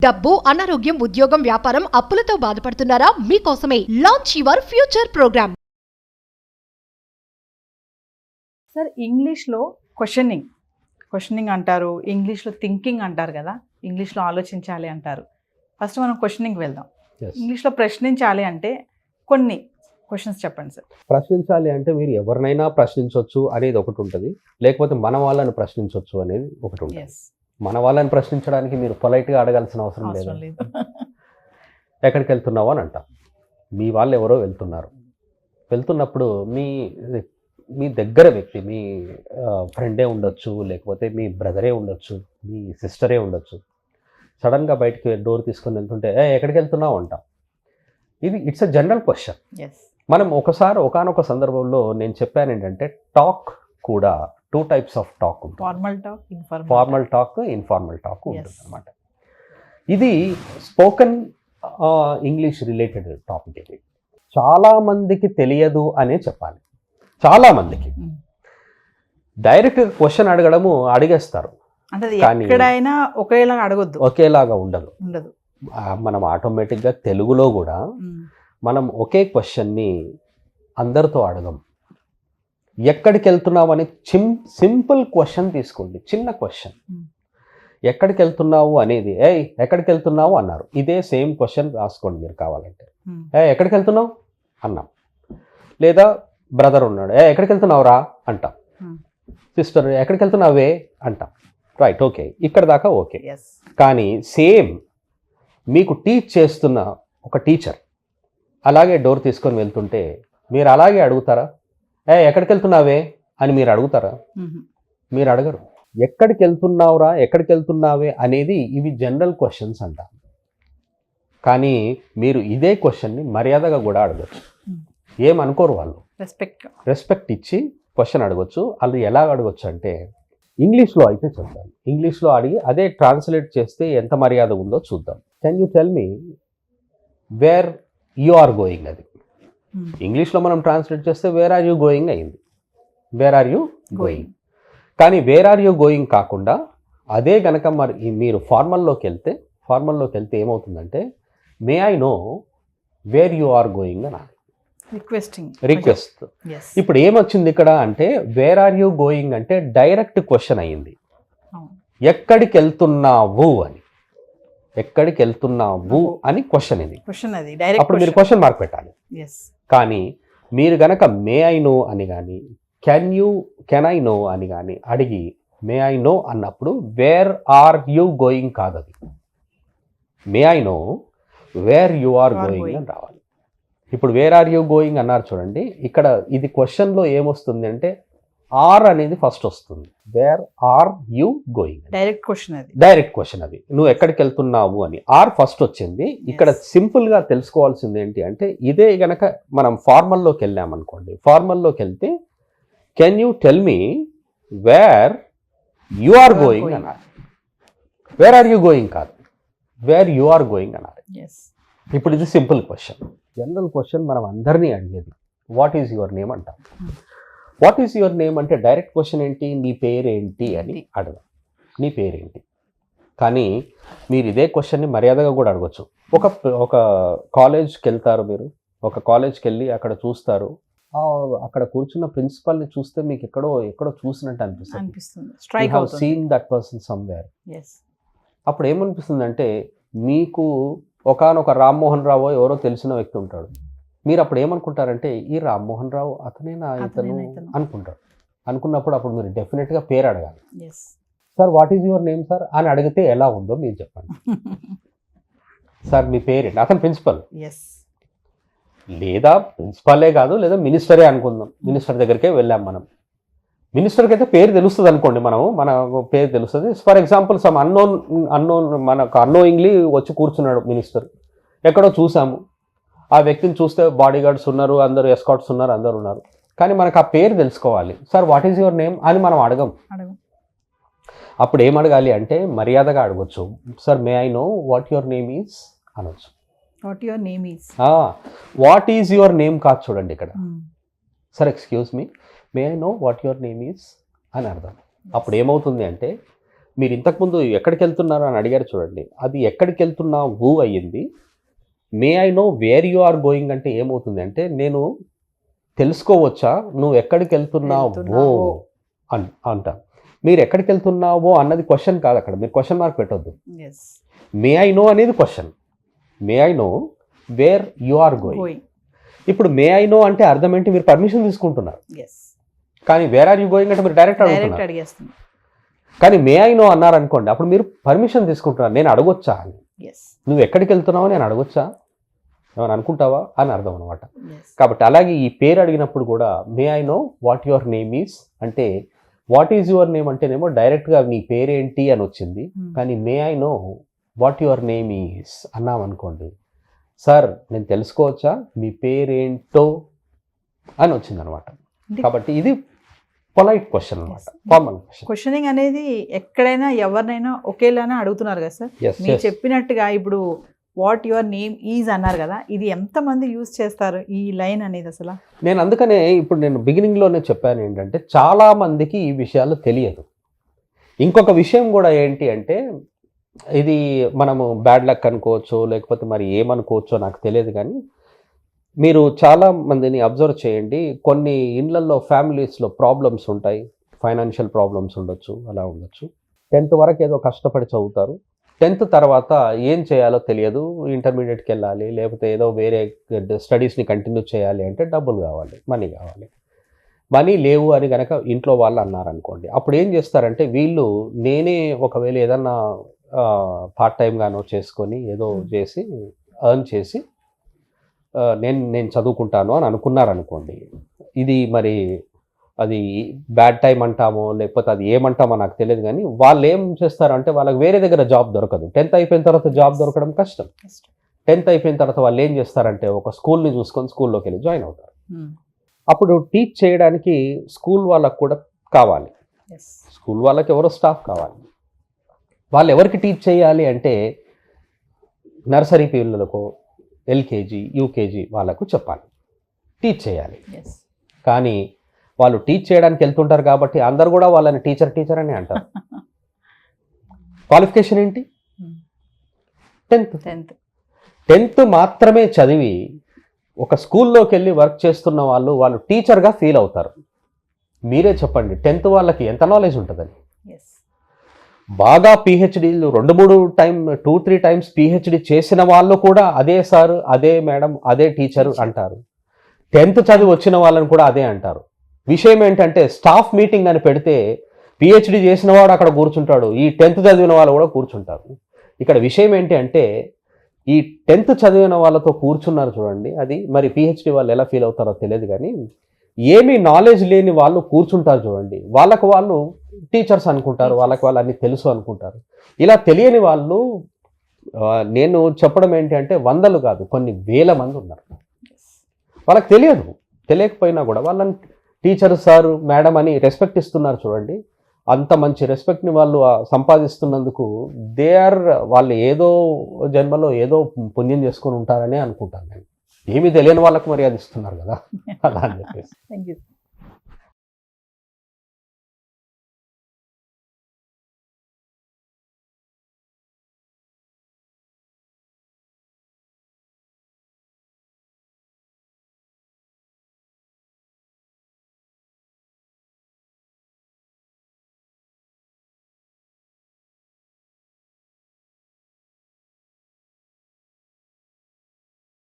డబ్బు, అనారోగ్యం, ఉద్యోగం, వ్యాపారం, అప్పులతో బాధపడుతున్నారా? మీకోసమే launch your future program. Sir, ఇంగ్లీష్లో క్వశ్చనింగ్ అంటారు, ఇంగ్లీష్లో థింకింగ్ అంటారు కదా, ఇంగ్లీష్లో ఆలోచించాలి అంటారు. ఫస్ట్ మనం క్వశ్చనింగ్కి వెళ్దాం. ఇంగ్లీష్లో ప్రశ్నించాలి అంటే కొన్ని క్వశ్చన్స్ చెప్పండి సార్. ప్రశ్నించాలి అంటే మీరు ఎవరినైనా ప్రశ్నించవచ్చు అనేది ఒకటి ఉంటుంది, లేకపోతే మన వాళ్ళని ప్రశ్నించవచ్చు అనేది ఒకటి ఉంటుంది. మన వాళ్ళని ప్రశ్నించడానికి మీరు పొలైట్గా అడగాల్సిన అవసరం లేదు. ఎక్కడికి వెళ్తున్నావు అని అంటాం. మీ వాళ్ళు ఎవరో వెళ్తున్నప్పుడు మీ దగ్గర వ్యక్తి, మీ ఫ్రెండే ఉండొచ్చు, లేకపోతే మీ బ్రదరే ఉండొచ్చు, మీ సిస్టరే ఉండొచ్చు. సడన్గా బయటికి డోర్ తీసుకొని వెళ్తుంటే ఎక్కడికి వెళ్తున్నావు అంటాం. It's a general question. మనం ఒకానొక సందర్భంలో నేను చెప్పాను ఏంటంటే, టాక్ కూడా 2 types ఆఫ్ టాక్ ఉంటుంది. ఫార్మల్ టాక్, ఇన్ఫార్మల్ టాక్ ఉంటుంది అనమాట. ఇది స్పోకెన్ ఇంగ్లీష్ రిలేటెడ్ టాపిక్. ఇది చాలామందికి తెలియదు అనే చెప్పాలి. చాలామందికి డైరెక్ట్ క్వశ్చన్ అడిగేస్తారు, కానీ ఒకేలాగా ఉండదు. మనం ఆటోమేటిక్గా తెలుగులో కూడా మనం ఒకే క్వశ్చన్ని అందరితో అడగం. ఎక్కడికి వెళ్తున్నావు అని సింపుల్ క్వశ్చన్ తీసుకోండి, చిన్న క్వశ్చన్. ఎక్కడికి వెళ్తున్నావు అనేది, ఎక్కడికి వెళ్తున్నావు అన్నారు, ఇదే సేమ్ క్వశ్చన్ రాసుకోండి మీరు కావాలంటే. ఎక్కడికి వెళ్తున్నావు అన్నాం. లేదా బ్రదర్ ఉన్నాడు, ఎక్కడికి వెళ్తున్నావు రా అంటాం. సిస్టర్ ఎక్కడికి వెళ్తున్నావే అంటాం. రైట్, ఓకే, ఇక్కడ దాకా ఓకే. కానీ సేమ్ మీకు టీచ్ చేస్తున్న ఒక టీచర్ అలాగే డోర్ తీసుకొని వెళ్తుంటే మీరు అలాగే అడుగుతారా? ఎక్కడికి వెళ్తున్నావే అని మీరు అడుగుతారా? మీరు అడగరు. ఎక్కడికి వెళ్తున్నావురా, ఎక్కడికి వెళ్తున్నావే అనేది ఇవి జనరల్ క్వశ్చన్స్ అంట. కానీ మీరు ఇదే క్వశ్చన్ని మర్యాదగా కూడా అడగచ్చు. ఏమనుకోరు వాళ్ళు. రెస్పెక్ట్ ఇచ్చి క్వశ్చన్ అడగచ్చు. అది ఎలా అడగచ్చు అంటే, ఇంగ్లీష్లో అయితే చెప్తాను. ఇంగ్లీష్లో అడిగి అదే ట్రాన్స్లేట్ చేస్తే ఎంత మర్యాద ఉందో చూద్దాం. Can you tell me where you are going? అది ఇంగ్లీష్లో మనం ట్రాన్స్లేట్ చేస్తే వేర్ ఆర్ యూ గోయింగ్ అయింది. Where are you going. కానీ వేర్ ఆర్ యూ గోయింగ్ కాకుండా అదే కనుక మీరు ఫార్మల్లోకి వెళ్తే ఏమవుతుందంటే, may I know where you are going అని రిక్వెస్ట్. ఇప్పుడు ఏమొచ్చింది ఇక్కడ అంటే, వేర్ ఆర్ యూ గోయింగ్ అంటే డైరెక్ట్ క్వశ్చన్ అయ్యింది. ఎక్కడికి వెళ్తున్నావు అని, ఎక్కడికి వెళ్తున్నావు అని క్వశ్చన్ ఇది. అప్పుడు మీరు క్వశ్చన్ మార్క్ పెట్టాలి. కానీ మీరు గనక మే ఐ నో అని కానీ, కెన్ ఐ నో అని కానీ అడిగి మే ఐ నో అన్నప్పుడు వేర్ ఆర్ యూ గోయింగ్ కాదు, అది may I know where you are going అని రావాలి. ఇప్పుడు వేర్ ఆర్ యూ గోయింగ్ అన్నారు చూడండి, ఇక్కడ ఇది క్వశ్చన్లో ఏమొస్తుంది అంటే ఆర్ అనేది ఫస్ట్ వస్తుంది. Where are you going direct question అది. నువ్వు ఎక్కడికి వెళ్తున్నావు అని ఆర్ ఫస్ట్ వచ్చింది. ఇక్కడ సింపుల్గా తెలుసుకోవాల్సింది ఏంటి అంటే, ఇదే గనక మనం ఫార్మల్లోకి వెళ్ళామనుకోండి, ఫార్మల్లోకి వెళ్తే can you tell me where you are going అన్నారు. వేర్ ఆర్ యూ గోయింగ్ కాదు, వేర్ యు ఆర్ గోయింగ్ అన్నారు. ఇప్పుడు ఇది సింపుల్ క్వశ్చన్. జనరల్ క్వశ్చన్ మనం అందరినీ అడిగేది వాట్ ఈజ్ యువర్ నేమ్ అంటాం. వాట్ ఈజ్ యువర్ నేమ్ అంటే డైరెక్ట్ క్వశ్చన్ ఏంటి, నీ పేరేంటి అని అడగం. నీ పేరేంటి. కానీ మీరు ఇదే క్వశ్చన్ని మర్యాదగా కూడా అడగచ్చు. ఒక కాలేజ్కి వెళ్తారు మీరు, ఒక కాలేజ్కి వెళ్ళి అక్కడ చూస్తారు, అక్కడ కూర్చున్న ప్రిన్సిపల్ని చూస్తే మీకు ఎక్కడో చూసినట్టు అనిపిస్తుంది. Seen that person somewhere. అప్పుడు ఏమనిపిస్తుంది అంటే, మీకు ఒకానొక రామ్మోహన్ రావు ఎవరో తెలిసిన వ్యక్తి ఉంటాడు. మీరు అప్పుడు ఏమనుకుంటారంటే, ఈ రామ్మోహన్ రావు అతనేనా ఇతను అనుకుంటారు. అనుకున్నప్పుడు అప్పుడు మీరు డెఫినెట్గా పేరు అడగాలి. Sir what is your name sir అని అడిగితే ఎలా ఉందో మీరు చెప్పండి. సార్ మీ పేరేంటి? అతను ప్రిన్సిపల్, లేదా ప్రిన్సిపలే కాదు, లేదా మినిస్టరే అనుకుందాం. మినిస్టర్ దగ్గరికే వెళ్ళాం మనం. మినిస్టర్కి అయితే పేరు తెలుస్తుంది అనుకోండి, మన పేరు తెలుస్తుంది. ఫర్ ఎగ్జాంపుల్ సమ్ మనకు అన్నోయింగ్లీ వచ్చి కూర్చున్నాడు మినిస్టర్, ఎక్కడో చూసాము. ఆ వ్యక్తిని చూస్తే బాడీ గార్డ్స్ ఉన్నారు, అందరూ ఎస్కాట్స్ ఉన్నారు, అందరు ఉన్నారు. కానీ మనకు ఆ పేరు తెలుసుకోవాలి. Sir what is your name అని మనం అడగం. అప్పుడు ఏం అడగాలి అంటే మర్యాదగా అడగొచ్చు. Sir May I know what your name is అనొచ్చు. వాట్ ఈజ్ యువర్ నేమ్ కాదు చూడండి ఇక్కడ. Sir excuse me, May I know what your name is అని అర్థం. అప్పుడు ఏమవుతుంది అంటే మీరు ఇంతకుముందు ఎక్కడికి వెళ్తున్నారు అని అడిగారు చూడండి, అది ఎక్కడికి వెళ్తున్నావు అయ్యింది. May I know where you are going అంటే ఏమవుతుంది అంటే, నేను తెలుసుకోవచ్చా నువ్వు ఎక్కడికి వెళ్తున్నావో అంట. మీరు ఎక్కడికి వెళ్తున్నావో అన్నది క్వశ్చన్ కాదు, అక్కడ మీరు క్వశ్చన్ మార్క్ పెట్టొద్దు. మే ఐ నో అనేది question. May I know where you are going. ఇప్పుడు మే ఐ నో అంటే అర్థం ఏంటి, మీరు పర్మిషన్ తీసుకుంటున్నారు. కానీ వేర్ ఆర్ యూ గోయింగ్ అంటే మీరు డైరెక్ట్ అడుగుతున్నారు. కానీ మే ఐ నో అన్నారనుకోండి, అప్పుడు మీరు పర్మిషన్ తీసుకుంటున్నారు, నేను అడగొచ్చా అని. నువ్వు ఎక్కడికి వెళ్తున్నావో నేను అడగొచ్చా, ఏమని అనుకుంటావా అని అర్థం అనమాట. కాబట్టి అలాగే ఈ పేరు అడిగినప్పుడు కూడా మే I know what your name is అంటే, వాట్ ఈజ్ యువర్ నేమ్ అంటేనేమో డైరెక్ట్గా నీ పేరేంటి అని వచ్చింది. కానీ మే I know what your name is అన్నాం అనుకోండి, సార్ నేను తెలుసుకోవచ్చా మీ పేరేంటో అని వచ్చింది అనమాట. కాబట్టి ఇది పొలైట్ క్వశ్చన్ అనమాట, కామన్ క్వశ్చన్. క్వశ్చనింగ్ అనేది ఎక్కడైనా ఎవరినైనా ఒకేలానే అడుగుతున్నారు కదా సార్. మీరు చెప్పినట్టుగా ఇప్పుడు వాట్ యువర్ నేమ్ ఈజ్ అన్నారు కదా, ఇది ఎంతమంది యూజ్ చేస్తారు ఈ లైన్ అనేది అసలు? నేను అందుకనే ఇప్పుడు నేను బిగినింగ్లోనే చెప్పాను ఏంటంటే, చాలా మందికి ఈ విషయాలు తెలియదు. ఇంకొక విషయం కూడా ఏంటి అంటే, ఇది మనము బ్యాడ్ లక్ అనుకోవచ్చు, లేకపోతే మరి ఏమనుకోవచ్చో నాకు తెలియదు, కానీ మీరు చాలా మందిని అబ్జర్వ్ చేయండి. కొన్ని ఇళ్లలో ఫ్యామిలీస్లో ప్రాబ్లమ్స్ ఉంటాయి, ఫైనాన్షియల్ ప్రాబ్లమ్స్ ఉండొచ్చు, అలా ఉండొచ్చు. 10th వరకు ఏదో కష్టపడి చదువుతారు, 10th తర్వాత ఏం చేయాలో తెలియదు, ఇంటర్మీడియట్కి వెళ్ళాలి, లేకపోతే ఏదో వేరే స్టడీస్ని కంటిన్యూ చేయాలి అంటే డబ్బులు కావాలి, మనీ కావాలి. మనీ లేవు అని కనుక ఇంట్లో వాళ్ళు అన్నారనుకోండి, అప్పుడు ఏం చేస్తారంటే వీళ్ళు నేనే ఒకవేళ ఏదన్నా పార్ట్ టైంగానో చేసుకొని ఏదో చేసి ఎర్న్ చేసి నేను చదువుకుంటాను అని అనుకున్నారనుకోండి, ఇది మరి అది బ్యాడ్ టైం అంటామో లేకపోతే అది ఏమంటామో నాకు తెలియదు, కానీ వాళ్ళు ఏం చేస్తారంటే వాళ్ళకి వేరే దగ్గర జాబ్ దొరకదు. 10th అయిపోయిన తర్వాత జాబ్ దొరకడం కష్టం. 10th అయిపోయిన తర్వాత వాళ్ళు ఏం చేస్తారంటే ఒక స్కూల్ని చూసుకొని స్కూల్లోకి వెళ్ళి జాయిన్ అవుతారు. అప్పుడు టీచ్ చేయడానికి స్కూల్ వాళ్ళకు కూడా కావాలి, స్కూల్ వాళ్ళకి ఎవరో స్టాఫ్ కావాలి. వాళ్ళు ఎవరికి టీచ్ చేయాలి అంటే నర్సరీ పిల్లలకు, ఎల్కేజీ యూకేజీ వాళ్ళకు చెప్పాలి, టీచ్ చేయాలి. కానీ వాళ్ళు టీచ్ చేయడానికి వెళ్తుంటారు కాబట్టి అందరు కూడా వాళ్ళని టీచర్ టీచర్ అని అంటారు. క్వాలిఫికేషన్ ఏంటి? 10th మాత్రమే చదివి ఒక స్కూల్లోకి వెళ్ళి వర్క్ చేస్తున్న వాళ్ళు టీచర్గా ఫీల్ అవుతారు. మీరే చెప్పండి, 10th వాళ్ళకి ఎంత నాలెడ్జ్ ఉంటుందని. బాగా పిహెచ్డీలు 2-3 టైమ్స్ పిహెచ్డీ చేసిన వాళ్ళు కూడా అదే సార్, అదే మేడం, అదే టీచర్ అంటారు. 10th చదివి వచ్చిన వాళ్ళని కూడా అదే అంటారు. విషయం ఏంటంటే స్టాఫ్ మీటింగ్ అని పెడితే పిహెచ్డీ చేసిన వాడు అక్కడ కూర్చుంటాడు, ఈ 10th చదివిన వాళ్ళు కూడా కూర్చుంటారు. ఇక్కడ విషయం ఏంటి అంటే ఈ 10th చదివిన వాళ్ళతో కూర్చున్నారు చూడండి, అది మరి పిహెచ్డీ వాళ్ళు ఎలా ఫీల్ అవుతారో తెలియదు, కానీ ఏమీ నాలెడ్జ్ లేని వాళ్ళు కూర్చుంటారు చూడండి, వాళ్ళకు వాళ్ళు టీచర్స్ అనుకుంటారు, వాళ్ళకి వాళ్ళు అన్ని తెలుసు అనుకుంటారు. ఇలా తెలియని వాళ్ళు నేను చెప్పడం ఏంటి అంటే వందలు కాదు, కొన్ని వేల మంది ఉన్నారు. వాళ్ళకి తెలియకపోయినా కూడా వాళ్ళని టీచర్ సార్ మేడం అని రెస్పెక్ట్ ఇస్తున్నారు చూడండి. అంత మంచి రెస్పెక్ట్ని వాళ్ళు సంపాదిస్తున్నందుకు వాళ్ళు ఏదో జన్మలో ఏదో పుణ్యం చేసుకొని ఉంటారనే అనుకుంటాను నేను. ఏమీ తెలియని వాళ్ళకు మర్యాద ఇస్తున్నారు కదా, అలా అని చెప్పేసి. Thank you.